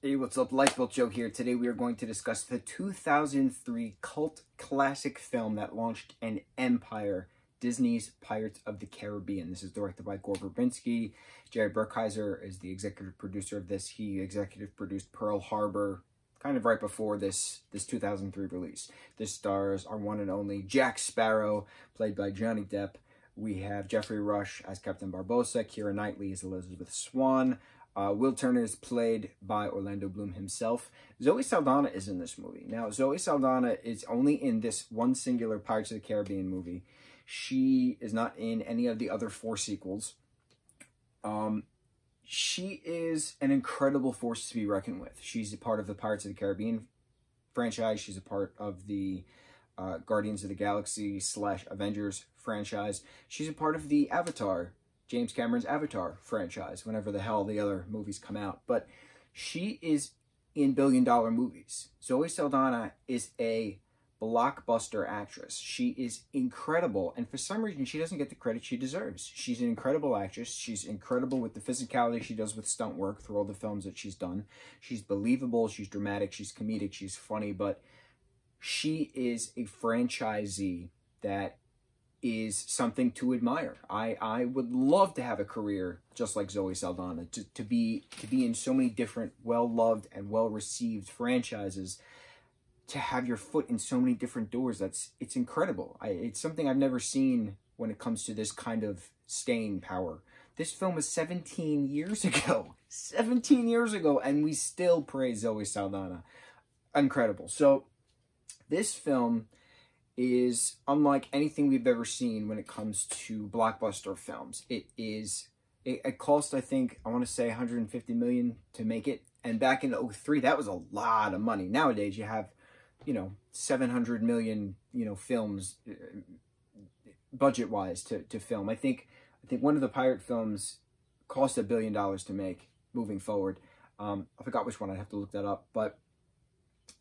Hey, what's up? Lightbolt Joe here. Today we are going to discuss the 2003 cult classic film that launched an empire, Disney's Pirates of the Caribbean. This is directed by Gore Verbinski. Jerry Bruckheiser is the executive producer of this. He executive produced Pearl Harbor kind of right before this 2003 release. This stars our one and only Jack Sparrow, played by Johnny Depp. We have Jeffrey Rush as Captain Barbossa. Keira Knightley as Elizabeth Swann. Will Turner is played by Orlando Bloom himself. Zoe Saldana is in this movie. Now, Zoe Saldana is only in this one singular Pirates of the Caribbean movie. She is not in any of the other 4 sequels. She is an incredible force to be reckoned with. She's a part of the Pirates of the Caribbean franchise. She's a part of the Guardians of the Galaxy / Avengers franchise. She's a part of the Avatar, James Cameron's Avatar franchise, whenever the hell the other movies come out. But she is in billion-dollar movies. Zoe Saldana is a blockbuster actress. She is incredible, and for some reason, she doesn't get the credit she deserves. She's an incredible actress. She's incredible with the physicality she does with stunt work through all the films that she's done. She's believable, she's dramatic, she's comedic, she's funny, but she is a franchisee that is something to admire. I would love to have a career just like Zoe Saldana, to be in so many different well-loved and well-received franchises, to have your foot in so many different doors. It's incredible. It's something I've never seen when it comes to this kind of staying power. This film was 17 years ago. 17 years ago, and we still praise Zoe Saldana. Incredible. So this film is unlike anything we've ever seen when it comes to blockbuster films. It cost, I think, I want to say $150 million to make it. And back in 2003, that was a lot of money. Nowadays, you have, 700 million, films budget-wise to film. I think one of the pirate films cost $1 billion to make moving forward. I forgot which one. I'd have to look that up. But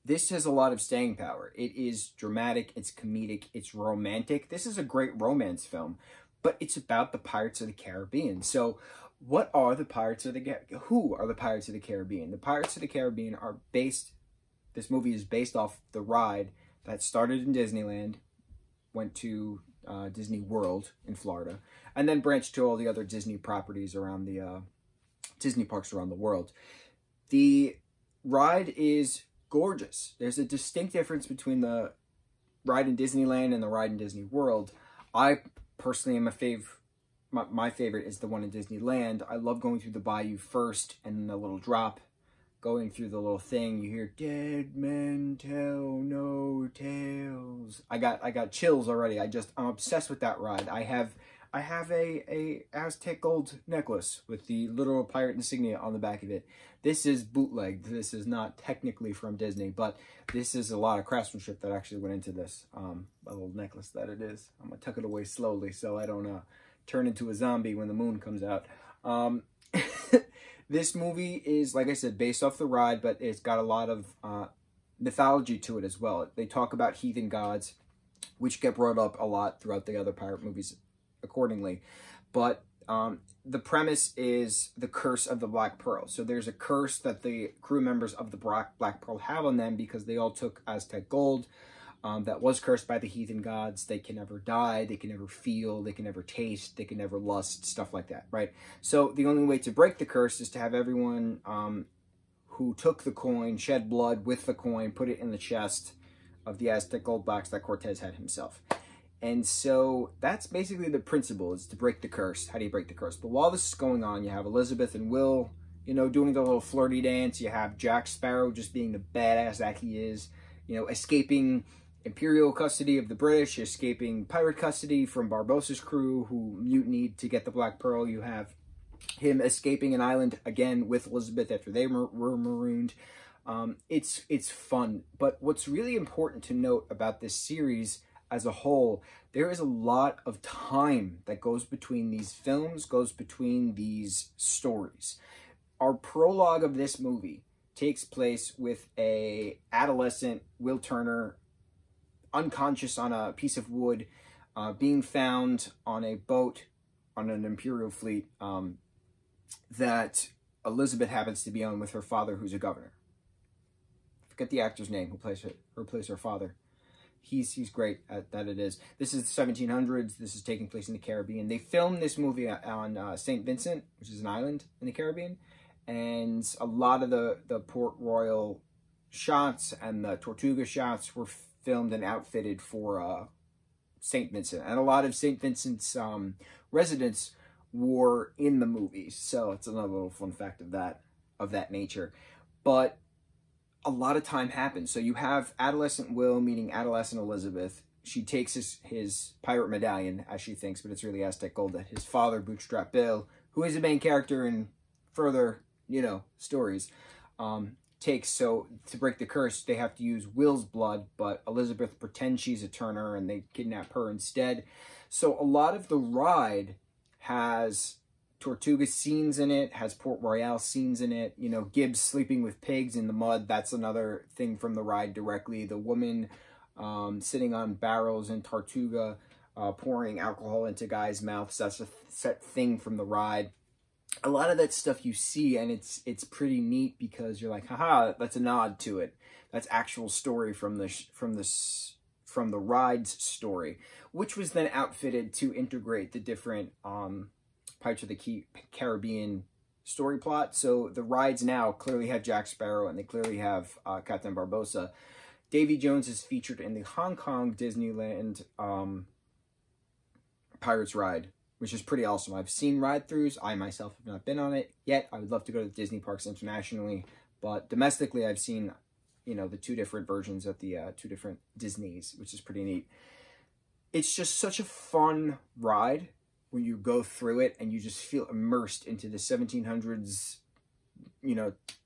this has a lot of staying power. It is dramatic, it's comedic, it's romantic. This is a great romance film, but it's about the Pirates of the Caribbean. So what are the Pirates of the Caribbean? Who are the Pirates of the Caribbean? The Pirates of the Caribbean are this movie is based off the ride that started in Disneyland, went to Disney World in Florida, and then branched to all the other Disney properties around the Disney parks around the world. The ride is gorgeous. There's a distinct difference between the ride in Disneyland and the ride in Disney World. I personally am my favorite is the one in Disneyland. I love going through the bayou first, and then the little drop, going through the little thing. You hear "Dead men tell no tales." I got chills already. I'm obsessed with that ride. I have a Aztec gold necklace with the literal pirate insignia on the back of it. This is bootlegged. This is not technically from Disney, but this is a lot of craftsmanship that actually went into this. A little necklace that it is. I'm going to tuck it away slowly so I don't turn into a zombie when the moon comes out. This movie is, like I said, based off the ride, but it's got a lot of mythology to it as well. They talk about heathen gods, which get brought up a lot throughout the other pirate movies accordingly. But the premise is the curse of the Black Pearl. So there's a curse that the crew members of the Black Pearl have on them because they all took Aztec gold that was cursed by the heathen gods. They can never die, they can never feel, they can never taste, they can never lust, stuff like that, right? So the only way to break the curse is to have everyone who took the coin shed blood with the coin, put it in the chest of the Aztec gold box that Cortez had himself. And so that's basically the principle, is to break the curse. How do you break the curse? But while this is going on, you have Elizabeth and Will, doing the little flirty dance. You have Jack Sparrow just being the badass that he is, escaping imperial custody of the British, escaping pirate custody from Barbossa's crew who mutinied to get the Black Pearl. You have him escaping an island again with Elizabeth after they were marooned. It's fun. But what's really important to note about this series as a whole, there is a lot of time that goes between these films, goes between these stories. Our prologue of this movie takes place with a adolescent Will Turner, unconscious on a piece of wood, being found on a boat on an Imperial fleet that Elizabeth happens to be on with her father, who's a governor. Forget the actor's name who plays her father. He's great at that. It is. This is the 1700s. This is taking place in the Caribbean. They filmed this movie on St. Vincent, which is an island in the Caribbean, and a lot of the Port Royal shots and the Tortuga shots were filmed and outfitted for St. Vincent, and a lot of St. Vincent's residents were in the movies. So it's another little fun fact of that nature. But a lot of time happens. So you have adolescent Will meeting adolescent Elizabeth. She takes his pirate medallion, as she thinks, but it's really Aztec gold that his father, Bootstrap Bill, who is the main character in further, stories, takes. So to break the curse, they have to use Will's blood, but Elizabeth pretends she's a Turner and they kidnap her instead. So a lot of the ride has Tortuga scenes in it, has Port Royal scenes in it. Gibbs sleeping with pigs in the mud. That's another thing from the ride directly. The woman sitting on barrels in Tortuga, pouring alcohol into guys' mouths. That's a set thing from the ride. A lot of that stuff you see, and it's pretty neat because you're like, haha, that's a nod to it. That's actual story from the ride's story, which was then outfitted to integrate the different Pirates of the Caribbean story plot. So the rides now clearly have Jack Sparrow and they clearly have Captain Barbossa. Davy Jones is featured in the Hong Kong Disneyland Pirates ride, which is pretty awesome. I've seen ride-throughs. I myself have not been on it yet. I would love to go to the Disney parks internationally, but domestically I've seen, the two different versions at the two different Disneys, which is pretty neat. It's just such a fun ride when you go through it and you just feel immersed into the 1700s.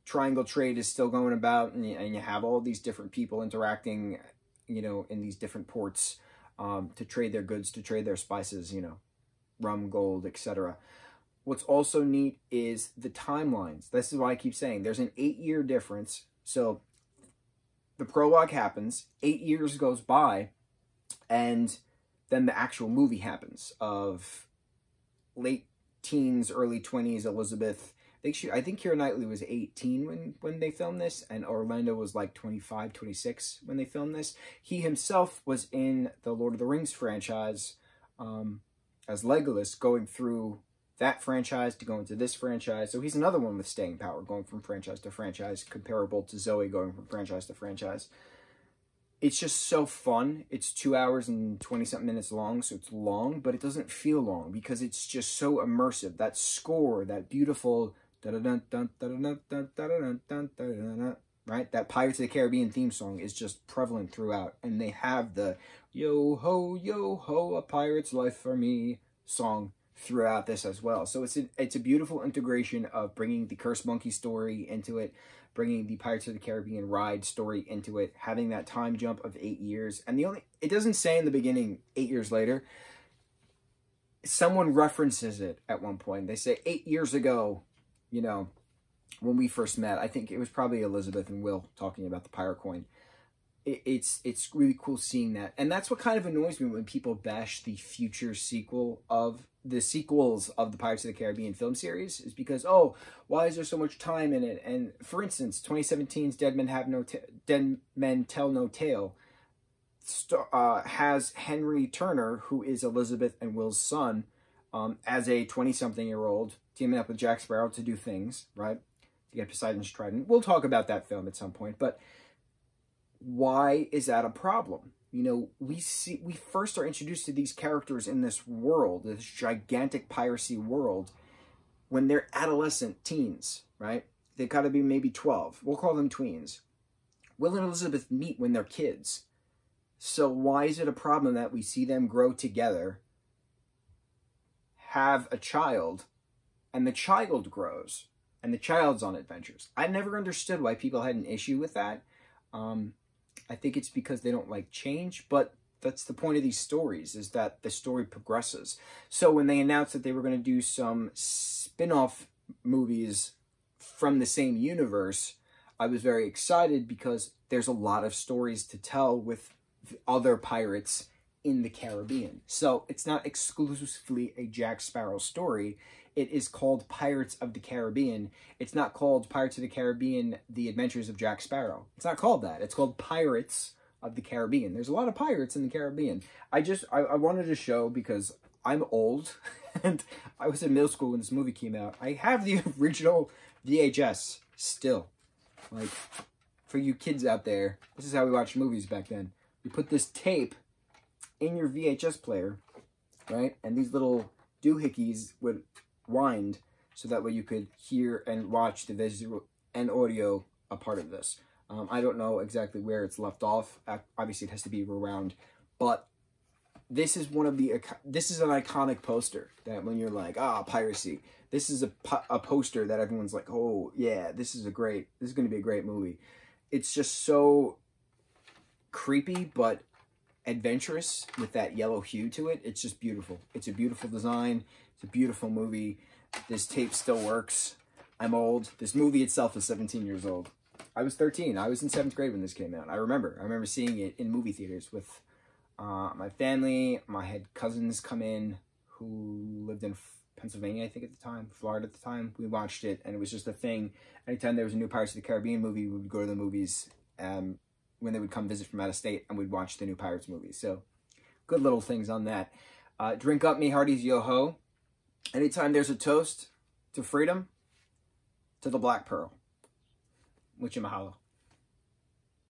Triangle trade is still going about, and you have all these different people interacting, in these different ports to trade their goods, to trade their spices, rum, gold, etc. What's also neat is the timelines. This is why I keep saying there's an 8-year difference. So the prologue happens, 8 years goes by, and then the actual movie happens of late teens, early 20s, Elizabeth. I think Keira Knightley was 18 when they filmed this, and Orlando was like 25, 26 when they filmed this. He himself was in the Lord of the Rings franchise as Legolas, going through that franchise to go into this franchise. So he's another one with staying power, going from franchise to franchise, comparable to Zoe going from franchise to franchise. It's just so fun. It's 2 hours and 20-something minutes long, so it's long, but it doesn't feel long because it's just so immersive. That score, that beautiful right? That Pirates of the Caribbean theme song is just prevalent throughout, and they have the yo ho, a pirate's life for me song throughout this as well. So it's a beautiful integration of bringing the Curse Monkey story into it, bringing the Pirates of the Caribbean ride story into it, having that time jump of 8 years. And it doesn't say in the beginning 8 years later. Someone references it at one point. They say 8 years ago, when we first met. I think it was probably Elizabeth and Will talking about the pirate coin. It's really cool seeing that. And that's what kind of annoys me when people bash the future sequels of the Pirates of the Caribbean film series, is because, oh, why is there so much time in it? And for instance, 2017's Dead Men Tell No Tale has Henry Turner, who is Elizabeth and Will's son, as a 20-something-year-old, teaming up with Jack Sparrow to do things, right? To get Poseidon's trident. We'll talk about that film at some point, but why is that a problem? We first are introduced to these characters in this world, this gigantic piracy world, when they're adolescent teens, right? They've got to be maybe 12. We'll call them tweens. Will and Elizabeth meet when they're kids. So why is it a problem that we see them grow together, have a child, and the child grows, and the child's on adventures? I never understood why people had an issue with that. I think it's because they don't like change, but that's the point of these stories, is that the story progresses. So when they announced that they were going to do some spin-off movies from the same universe, I was very excited because there's a lot of stories to tell with the other pirates in the Caribbean. So it's not exclusively a Jack Sparrow story. it is called Pirates of the Caribbean. It's not called Pirates of the Caribbean, The Adventures of Jack Sparrow. It's not called that. It's called Pirates of the Caribbean. There's a lot of pirates in the Caribbean. I wanted to show, because I'm old, and I was in middle school when this movie came out. I have the original VHS still. Like, for you kids out there, this is how we watched movies back then. You put this tape in your VHS player, right? And these little doohickeys would wind, so that way you could hear and watch the visual and audio a part of this. I don't know exactly where it's left off. Obviously, it has to be rewound, but this is this is an iconic poster that when you're like, piracy, this is a poster that everyone's like, oh yeah, this is going to be a great movie. It's just so creepy, but adventurous with that yellow hue to it. It's just beautiful. It's a beautiful design. It's a beautiful movie. This tape still works. I'm old. This movie itself is 17 years old. I was 13. I was in 7th grade when this came out. I remember seeing it in movie theaters with my family. I had cousins come in who lived in Pennsylvania, I think at the time, Florida at the time. We watched it, and it was just a thing. Anytime there was a new Pirates of the Caribbean movie, we would go to the movies when they would come visit from out of state, and we'd watch the new Pirates movies. So, good little things on that. Drink up, me hearties, yo-ho. Anytime there's a toast to freedom, to the Black Pearl. Mucho mahalo.